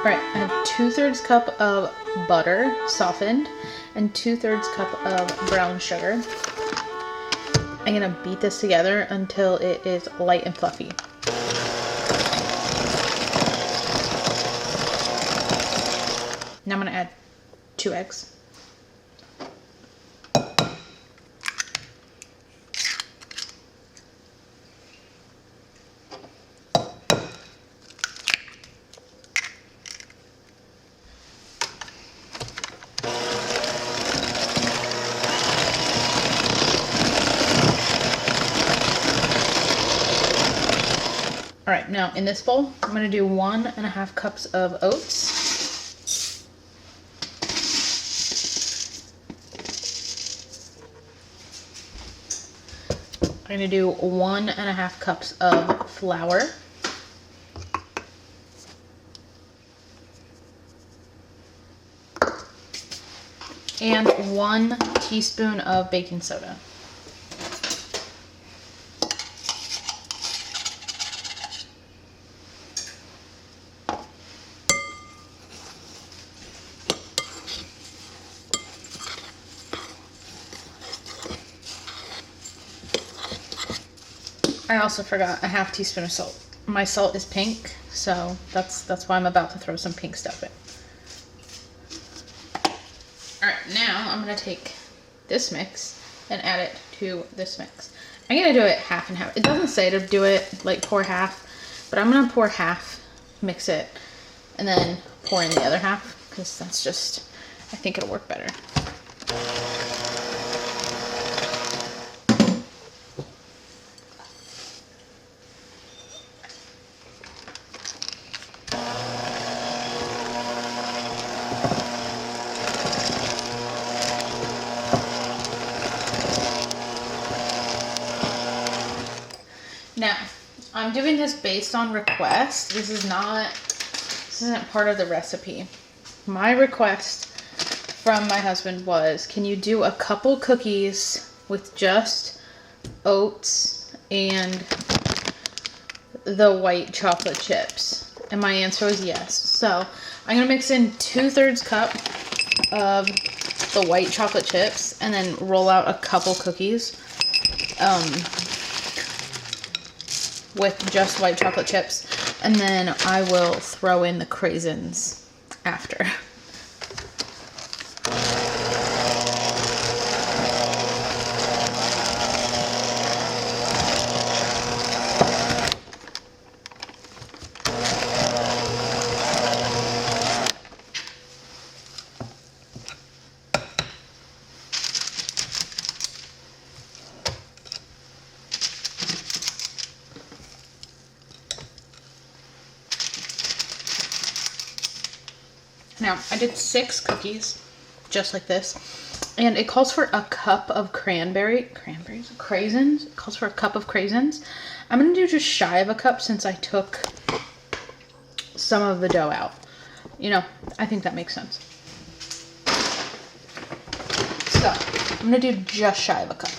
All right, I have 2/3 cup of butter softened and 2/3 cup of brown sugar. I'm gonna beat this together until it is light and fluffy. Now I'm gonna add 2 eggs. All right, now in this bowl, I'm gonna do 1.5 cups of oats. I'm gonna do 1.5 cups of flour. And 1 teaspoon of baking soda. I also forgot a 1/2 teaspoon of salt. My salt is pink, so that's why I'm about to throw some pink stuff in. All right, now I'm gonna take this mix and add it to this mix. I'm gonna do it half and half. It doesn't say to do it like pour half, but I'm gonna pour half, mix it, and then pour in the other half, because that's just, I think it'll work better. Now, I'm doing this based on request. This isn't part of the recipe. My request from my husband was, can you do a couple cookies with just oats and the white chocolate chips? And my answer was yes. So I'm gonna mix in 2/3 cup of the white chocolate chips and then roll out a couple cookies. With just white chocolate chips, and then I will throw in the craisins after. Now, I did 6 cookies, just like this, and it calls for a cup of craisins. It calls for a cup of craisins. I'm gonna do just shy of a cup since I took some of the dough out. You know, I think that makes sense. So, I'm gonna do just shy of a cup.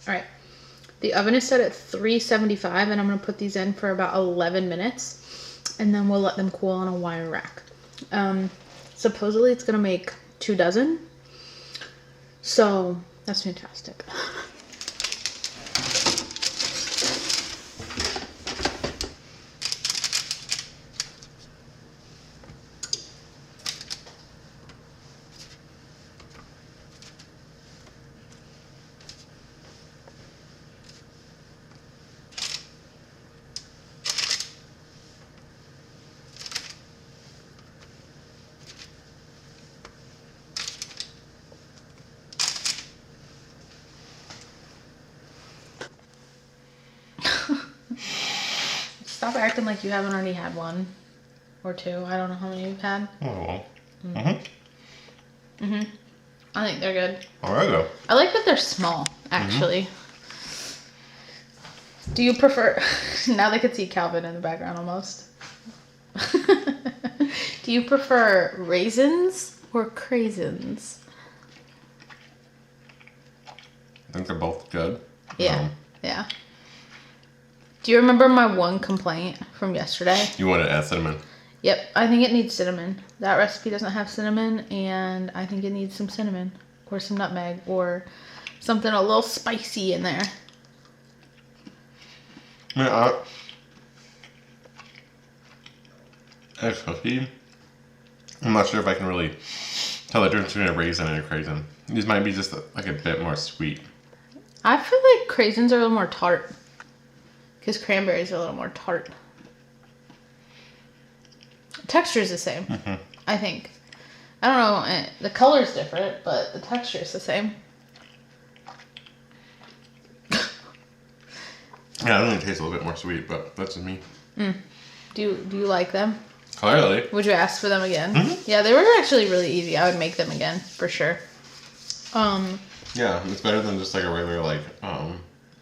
All right, the oven is set at 375, and I'm gonna put these in for about 11 minutes, and then we'll let them cool on a wire rack. Supposedly it's gonna make 2 dozen, so that's fantastic. acting like you haven't already had one or two. I don't know how many you've had. Oh, well. I think they're good. All right, though. I like that they're small, actually. Do you prefer... Now they can see Calvin in the background almost. Do you prefer raisins or craisins? I think they're both good. Yeah, yeah. Do you remember my one complaint from yesterday? You wanted to add cinnamon. Yep, I think it needs cinnamon. That recipe doesn't have cinnamon, and I think it needs some cinnamon or some nutmeg or something a little spicy in there. Yeah, as cookie, I'm not sure if I can really tell the difference between a raisin and a craisin. These might be just like a bit more sweet. I feel like craisins are a little more tart because cranberries are a little more tart. Texture is the same, I think. I don't know, the color's different, but the texture is the same. Yeah, I think it tastes a little bit more sweet, but that's just me. Do you like them? Clearly. Would you ask for them again? Yeah, they were actually really easy. I would make them again for sure. Yeah, it's better than just like a regular like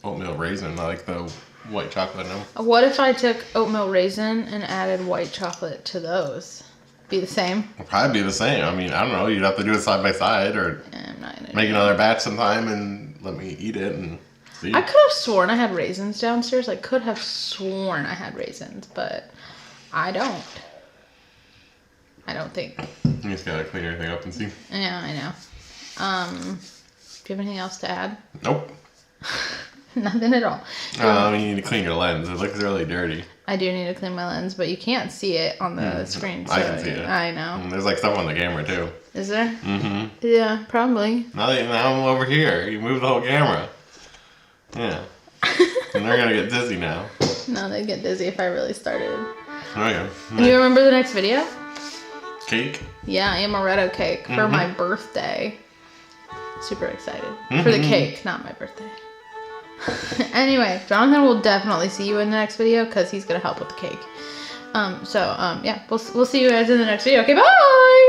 oatmeal raisin. I like the white chocolate now. What if I took oatmeal raisin and added white chocolate to those? Be the same? It'll probably be the same. I mean, I don't know. You'd have to do it side by side or I'm not gonna make another batch sometime and let me eat it and see. I could have sworn I had raisins downstairs. I could have sworn I had raisins, but I don't. I don't think. You just gotta clean everything up and see. Yeah, I know. Do you have anything else to add? Nope. Nothing at all. You need to clean your lens. It looks really dirty. I do need to clean my lens, but you can't see it on the screen. So I can see it. I know. And there's like stuff on the camera too. Is there? Yeah, probably. Now I'm over here. You move the whole camera. Yeah. And they're gonna get dizzy now. No, they'd get dizzy if I really started. Okay. Do you remember the next video? Cake? Yeah, amaretto cake for my birthday. Super excited. For the cake, not my birthday. Anyway, Jonathan will definitely see you in the next video because he's going to help with the cake. Yeah, we'll see you guys in the next video. Okay, bye!